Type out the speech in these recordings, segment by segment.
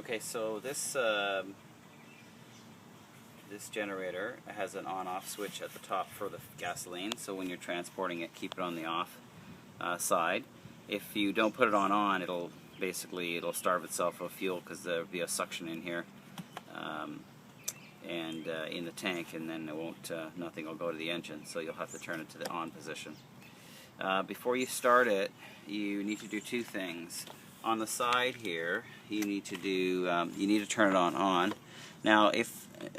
Okay, so this this generator has an on-off switch at the top for the gasoline, so when you're transporting it, keep it on the off side. If you don't put it on, it'll starve itself of fuel because there'll be a suction in here and in the tank, and then it won't nothing will go to the engine, so you'll have to turn it to the on position. Before you start it, you need to do two things. On the side here, you need to turn it on. Now,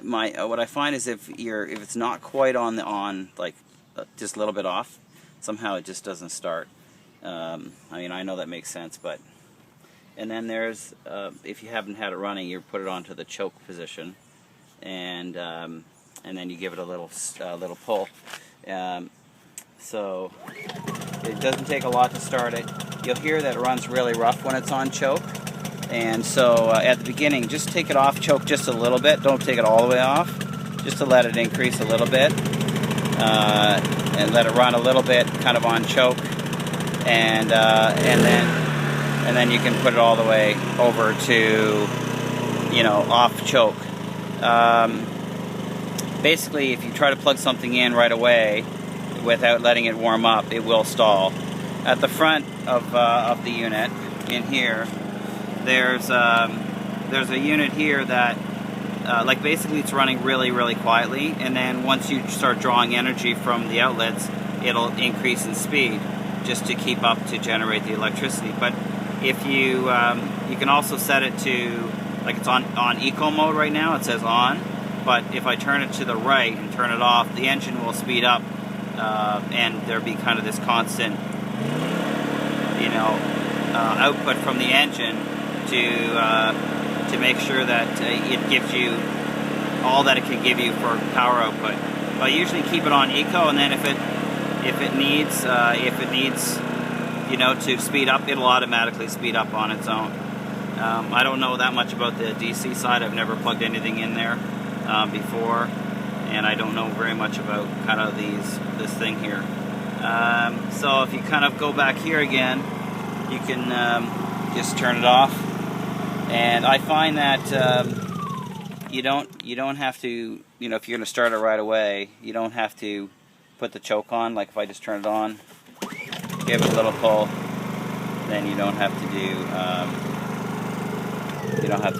what I find is if it's not quite on the on, like just a little bit off, somehow it just doesn't start. I mean, I know that makes sense, but and then there's if you haven't had it running, you put it onto the choke position, and then you give it a little pull. So it doesn't take a lot to start it. You'll hear that it runs really rough when it's on choke, and so at the beginning, just take it off choke just a little bit. Don't take it all the way off, just to let it increase a little bit, and let it run a little bit, kind of on choke, and then you can put it all the way over to, off choke. Basically, if you try to plug something in right away without letting it warm up, it will stall. At the front of the unit, in here, there's a unit here that, basically it's running really, really quietly, and then once you start drawing energy from the outlets, it'll increase in speed just to keep up to generate the electricity. But if you can also set it to, like, it's on eco mode right now, it says on, but if I turn it to the right and turn it off, the engine will speed up, and there'll be kind of this constant output from the engine to make sure that it gives you all that it can give you for power output. But I usually keep it on eco, and then if it needs to speed up, it'll automatically speed up on its own. I don't know that much about the DC side. I've never plugged anything in there before, and I don't know very much about kind of this thing here. So if you kind of go back here again, you can just turn it off, and I find that you don't have to, if you're going to start it right away, you don't have to put the choke on. Like if I just turn it on, give it a little pull, then you don't have to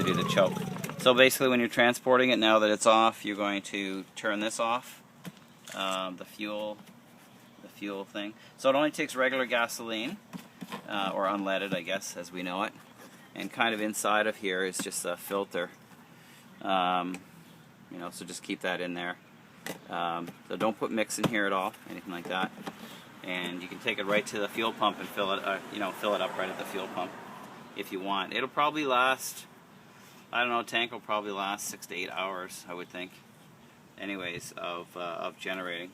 do the choke. So basically, when you're transporting it, now that it's off, you're going to turn this off, the fuel thing. So it only takes regular gasoline, or unleaded, I guess, as we know it. And kind of inside of here is just a filter. So just keep that in there. So don't put mix in here at all, anything like that. And you can take it right to the fuel pump and fill it up right at the fuel pump if you want. It'll probably last, I don't know, tank will probably last 6 to 8 hours, I would think, anyways, of generating.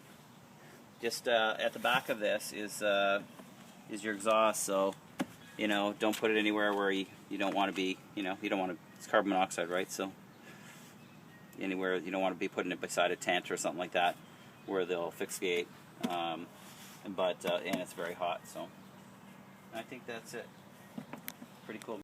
Just at the back of this is your exhaust, so don't put it anywhere where you don't want to be, you don't want to, it's carbon monoxide, right? So anywhere you don't want to be putting it beside a tent or something like that where they'll asphyxiate, and it's very hot. So I think that's it. Pretty cool.